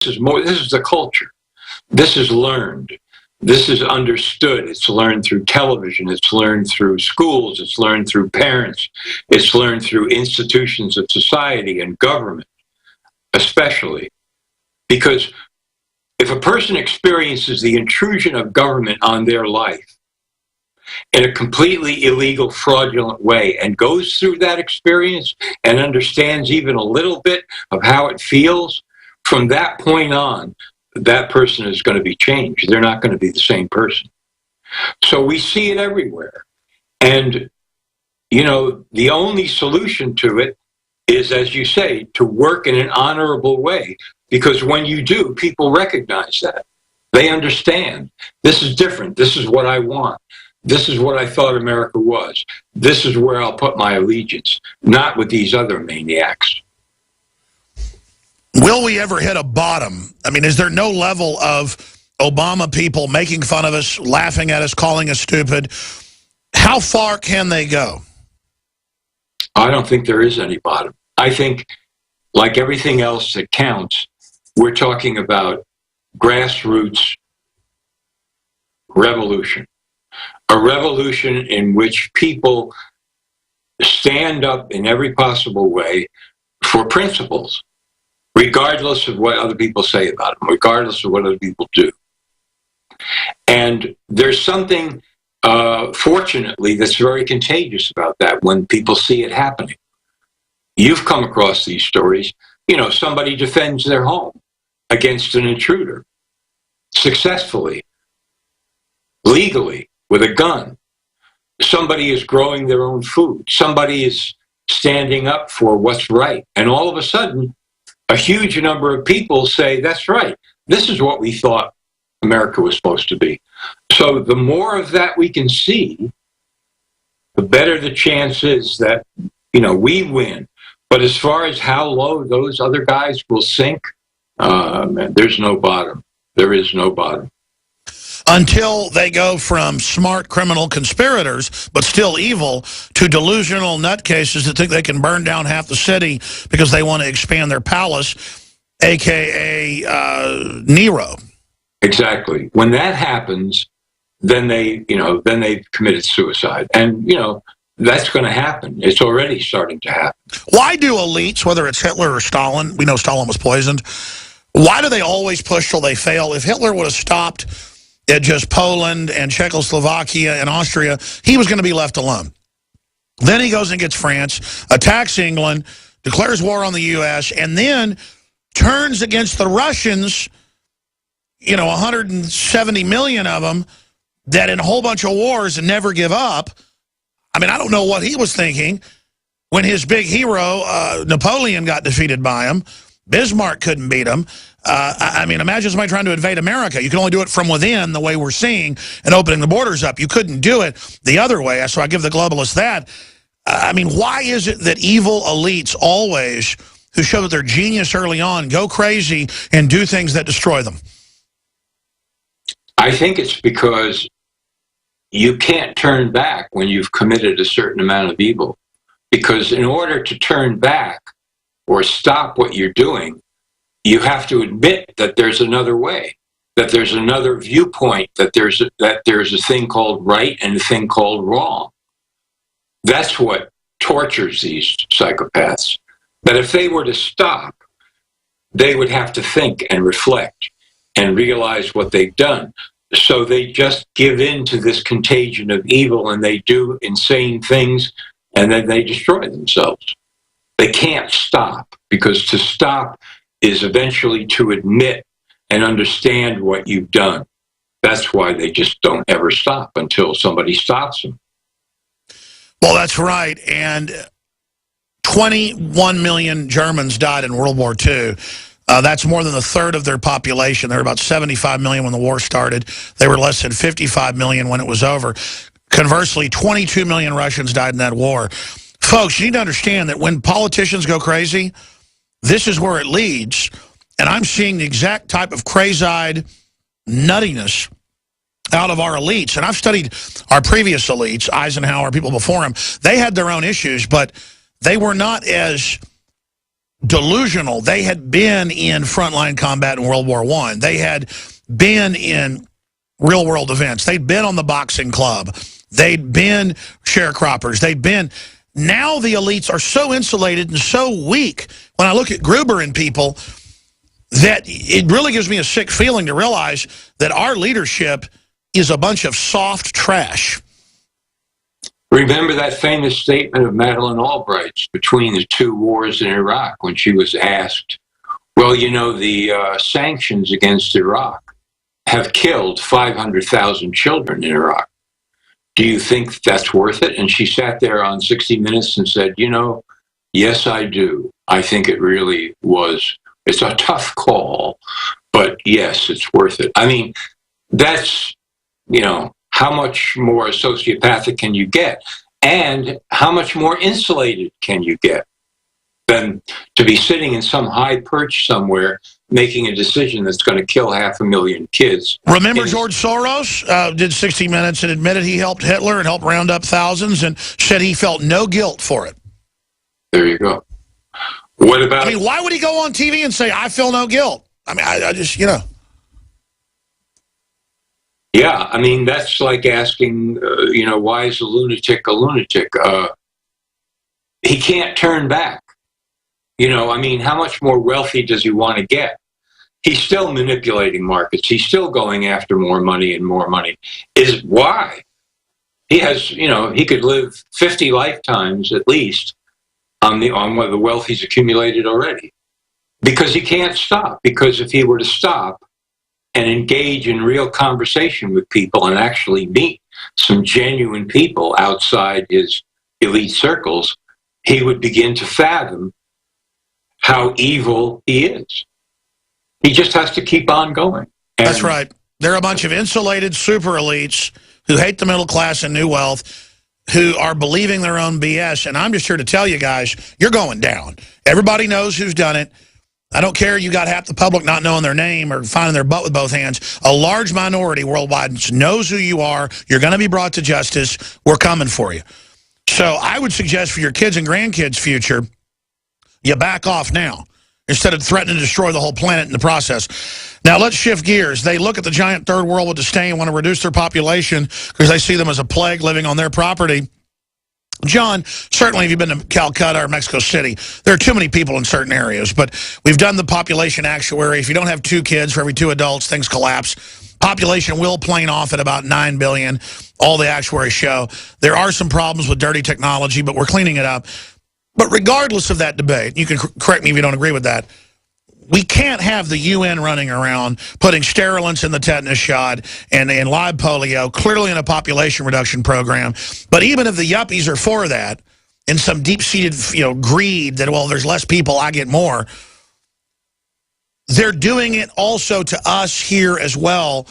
is more. This is the culture. This is learned. This is understood. It's learned through television. It's learned through schools. It's learned through parents. It's learned through institutions of society and government, especially. Because if a person experiences the intrusion of government on their life in a completely illegal, fraudulent way and goes through that experience and understands even a little bit of how it feels, from that point on, that person is going to be changed. They're not going to be the same person. So we see it everywhere. And, you know, the only solution to it is, as you say, to work in an honorable way. Because when you do, people recognize that. They understand. This is different. This is what I want. This is what I thought America was. This is where I'll put my allegiance, not with these other maniacs. Will we ever hit a bottom? I mean, is there no level of Obama people making fun of us, laughing at us, calling us stupid? How far can they go? I don't think there is any bottom. I think, like everything else that counts, we're talking about grassroots revolution. A revolution in which people stand up in every possible way for principles, regardless of what other people say about them, regardless of what other people do. And there's something, fortunately, that's very contagious about that when people see it happening. You've come across these stories. You know, somebody defends their home against an intruder successfully, legally, with a gun. Somebody is growing their own food. Somebody is standing up for what's right. And all of a sudden, a huge number of people say, that's right. This is what we thought America was supposed to be. So the more of that we can see, the better the chance is that, you know, we win. But as far as how low those other guys will sink, there's no bottom. There is no bottom. Until they go from smart criminal conspirators, but still evil, to delusional nutcases that think they can burn down half the city because they want to expand their palace, a.k.a. Nero. Exactly. When that happens, then they've committed suicide. And, you know, that's going to happen. It's already starting to happen. Why do elites, whether it's Hitler or Stalin, we know Stalin was poisoned, why do they always push till they fail? If Hitler would have stopped at just Poland and Czechoslovakia and Austria, he was going to be left alone. Then he goes and gets France, attacks England, declares war on the U.S., and then turns against the Russians, you know, 170 million of them, that in a whole bunch of wars and never give up. I mean, I don't know what he was thinking when his big hero, Napoleon, got defeated by him. Bismarck couldn't beat him. I mean, imagine somebody trying to invade America. You can only do it from within, the way we're seeing, and opening the borders up. You couldn't do it the other way, so I give the globalists that. I mean, why is it that evil elites always, who show that they're genius early on, go crazy and do things that destroy them? I think it's because you can't turn back when you've committed a certain amount of evil. Because in order to turn back or stop what you're doing, you have to admit that there's another way, that there's another viewpoint, that there's a thing called right and a thing called wrong. That's what tortures these psychopaths. That if they were to stop, they would have to think and reflect and realize what they've done. So they just give in to this contagion of evil and they do insane things and then they destroy themselves. They can't stop, because to stop is eventually to admit and understand what you've done. That's why they just don't ever stop until somebody stops them. Well, that's right. And 21 million Germans died in World War II. That's more than a third of their population. There were about 75 million when the war started. They were less than 55 million when it was over. Conversely, 22 million Russians died in that war. Folks, you need to understand that when politicians go crazy, this is where it leads. And I'm seeing the exact type of crazy-eyed nuttiness out of our elites. And I've studied our previous elites, Eisenhower, people before him. They had their own issues, but they were not as delusional. They had been in frontline combat in World War I. They had been in real-world events. They'd been on the boxing club. They'd been sharecroppers. They'd been... Now the elites are so insulated and so weak. When I look at Gruber and people, that it really gives me a sick feeling to realize that our leadership is a bunch of soft trash. Remember that famous statement of Madeleine Albright's between the two wars in Iraq when she was asked, well, you know, the sanctions against Iraq have killed 500,000 children in Iraq. Do you think that's worth it? And she sat there on 60 Minutes and said, you know, yes, I do. I think it really was. It's a tough call, but yes, it's worth it. I mean, that's, you know, how much more sociopathic can you get? And how much more insulated can you get than to be sitting in some high perch somewhere making a decision that's going to kill 500,000 kids? Remember George Soros did 60 Minutes and admitted he helped Hitler and helped round up thousands and said he felt no guilt for it. There you go. What about... I mean, why would he go on TV and say, I feel no guilt? I mean, I just, you know... Yeah, I mean, that's like asking, you know, why is a lunatic a lunatic? He can't turn back. You know, I mean, how much more wealthy does he want to get? He's still manipulating markets. He's still going after more money and more money. Is why? He has, you know, he could live 50 lifetimes at least on the wealth he's accumulated already. Because he can't stop. Because if he were to stop and engage in real conversation with people and actually meet some genuine people outside his elite circles, he would begin to fathom how evil he is. He just has to keep on going. And that's right. They're a bunch of insulated super elites who hate the middle class and new wealth, who are believing their own BS. And I'm just here to tell you guys, you're going down. Everybody knows who's done it. I don't care you got half the public not knowing their name or finding their butt with both hands. A large minority worldwide knows who you are. You're going to be brought to justice. We're coming for you. So I would suggest for your kids and grandkids' future, you back off now instead of threatening to destroy the whole planet in the process. Now, let's shift gears. They look at the giant third world with disdain and want to reduce their population because they see them as a plague living on their property. John, certainly if you've been to Calcutta or Mexico City, there are too many people in certain areas, but we've done the population actuary. If you don't have 2 kids for every 2 adults, things collapse. Population will plane off at about 9 billion, all the actuaries show. There are some problems with dirty technology, but we're cleaning it up. But regardless of that debate, you can correct me if you don't agree with that, we can't have the UN running around putting sterilants in the tetanus shot and live polio, clearly in a population reduction program. But even if the yuppies are for that, in some deep-seated greed that, well, there's less people, I get more, they're doing it also to us here as well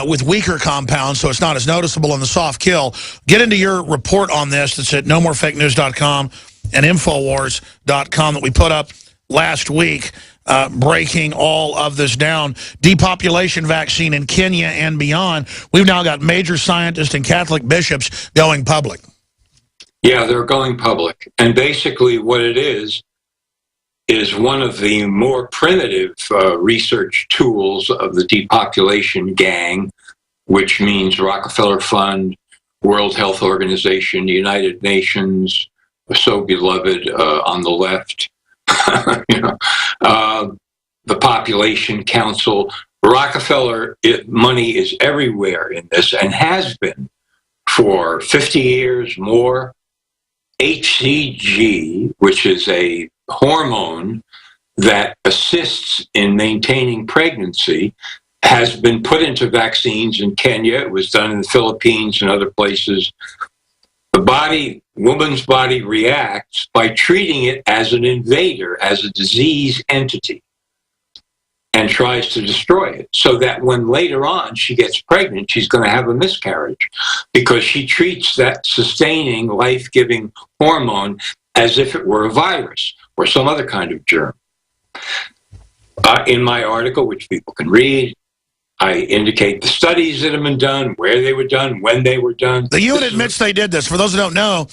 with weaker compounds, so it's not as noticeable in the soft kill. Get into your report on this that's at nomorefakenews.com and Infowars.com that we put up last week, breaking all of this down. Depopulation vaccine in Kenya and beyond. We've now got major scientists and Catholic bishops going public. Yeah, they're going public. And basically what it is one of the more primitive research tools of the depopulation gang, which means Rockefeller Fund, World Health Organization, United Nations, so beloved on the left, the Population Council. Rockefeller money is everywhere in this and has been for 50 years more. HCG, which is a hormone that assists in maintaining pregnancy, has been put into vaccines in Kenya. It was done in the Philippines and other places. The woman's body reacts by treating it as an invader, as a disease entity, and tries to destroy it, so that when later on she gets pregnant, she's going to have a miscarriage, because she treats that sustaining, life-giving hormone as if it were a virus or some other kind of germ. In my article, which people can read, I indicate the studies that have been done, where they were done, when they were done. The UN admits they did this. For those who don't know,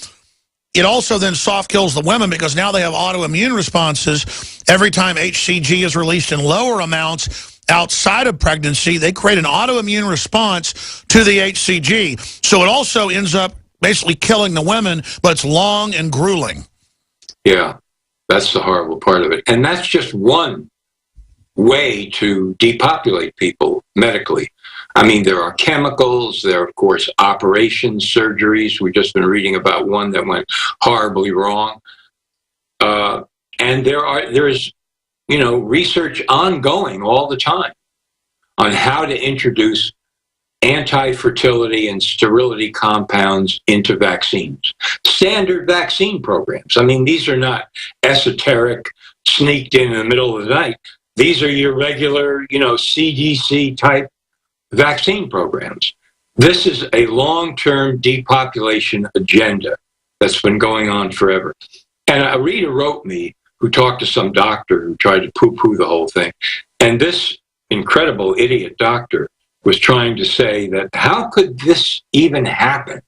it also then soft kills the women because now they have autoimmune responses. Every time HCG is released in lower amounts outside of pregnancy, they create an autoimmune response to the HCG. So it also ends up basically killing the women, but it's long and grueling. Yeah, that's the horrible part of it. And that's just one way to depopulate people medically. I mean, there are chemicals, there are, of course, operations, surgeries. We've just been reading about one that went horribly wrong. And there is, you know, research ongoing all the time on how to introduce anti-fertility and sterility compounds into vaccines. Standard vaccine programs. I mean, these are not esoteric, sneaked in the middle of the night. These are your regular, you know, CDC type vaccine programs. This is a long-term depopulation agenda that's been going on forever. And a reader wrote me who talked to some doctor who tried to poo-poo the whole thing. And this incredible idiot doctor was trying to say that how could this even happen?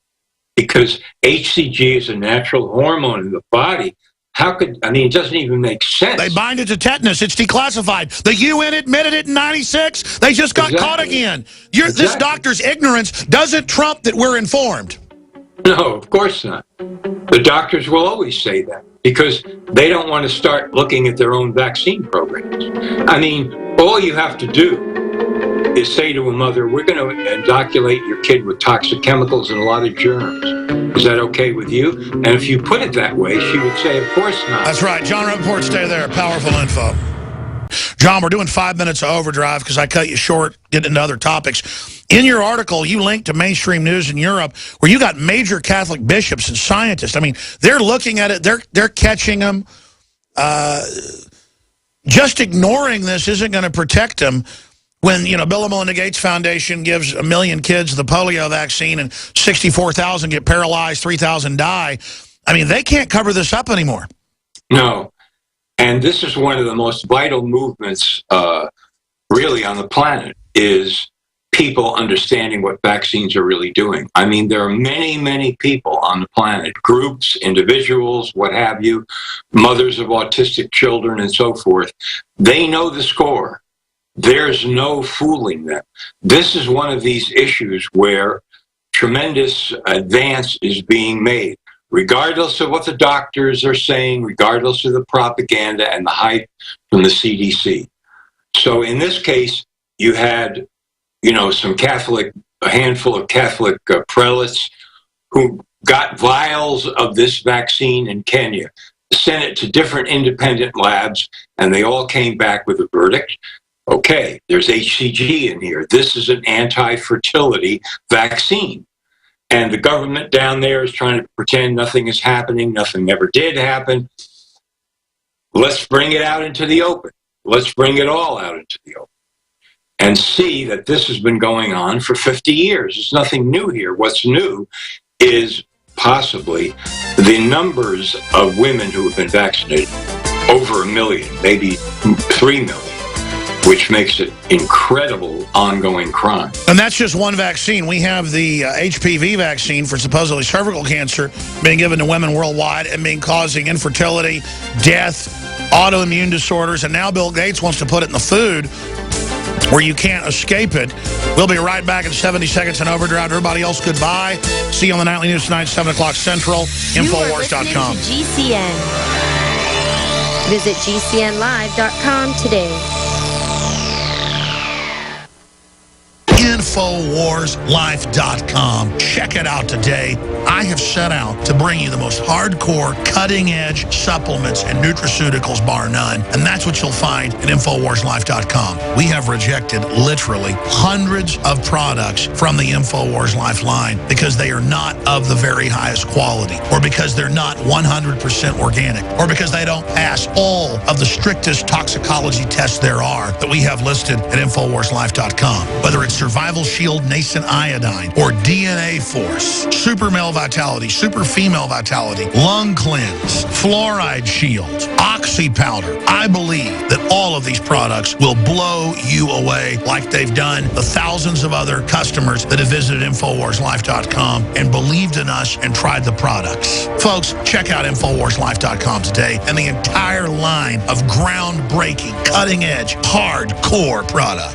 Because HCG is a natural hormone in the body. How could, I mean, it doesn't even make sense. They bind it to tetanus. It's declassified. The UN admitted it in '96. They just got caught again. This doctor's ignorance doesn't trump that we're informed. No, of course not. The doctors will always say that because they don't want to start looking at their own vaccine programs. I mean, all you have to do is say to a mother, we're going to inoculate your kid with toxic chemicals and a lot of germs. Is that okay with you? And if you put it that way, she would say, of course not. That's right. John Rapoport, stay there. Powerful info. John, we're doing 5 minutes of overdrive because I cut you short, getting into other topics. In your article, you linked to mainstream news in Europe where you got major Catholic bishops and scientists. I mean, they're looking at it. They're catching them. Just ignoring this isn't going to protect them. When, you know, Bill and Melinda Gates Foundation gives 1 million kids the polio vaccine and 64,000 get paralyzed, 3,000 die, I mean, they can't cover this up anymore. No. And this is one of the most vital movements really on the planet is people understanding what vaccines are really doing. I mean, there are many, many people on the planet, groups, individuals, what have you, mothers of autistic children and so forth. They know the score. There's no fooling them. This is one of these issues where tremendous advance is being made, regardless of what the doctors are saying, regardless of the propaganda and the hype from the CDC. So in this case, you had, you know, a handful of Catholic prelates who got vials of this vaccine in Kenya, sent it to different independent labs, and they all came back with a verdict. Okay, there's HCG in here. This is an anti-fertility vaccine. And the government down there is trying to pretend nothing is happening, nothing ever did happen. Let's bring it out into the open. Let's bring it all out into the open and see that this has been going on for 50 years. There's nothing new here. What's new is possibly the numbers of women who have been vaccinated, over 1 million, maybe 3 million. Which makes it incredible ongoing crime. And that's just one vaccine. We have the HPV vaccine for supposedly cervical cancer being given to women worldwide and being causing infertility, death, autoimmune disorders, and now Bill Gates wants to put it in the food where you can't escape it. We'll be right back in 70 seconds in Overdrive. Everybody else, goodbye. See you on the Nightly News tonight, 7 o'clock Central, Infowars.com. You are listening to GCN. Visit GCNlive.com today. InfoWarsLife.com. Check it out today. I have set out to bring you the most hardcore, cutting-edge supplements and nutraceuticals, bar none. And that's what you'll find at InfoWarsLife.com. We have rejected literally hundreds of products from the InfoWars Life line because they are not of the very highest quality, or because they're not 100% organic, or because they don't pass all of the strictest toxicology tests there are that we have listed at InfoWarsLife.com. Whether it's survival Shield Nascent Iodine, or DNA Force, Super Male Vitality, Super Female Vitality, Lung Cleanse, Fluoride Shield, Oxy Powder. I believe that all of these products will blow you away like they've done the thousands of other customers that have visited InfoWarsLife.com and believed in us and tried the products. Folks, check out InfoWarsLife.com today and the entire line of groundbreaking, cutting-edge, hardcore products.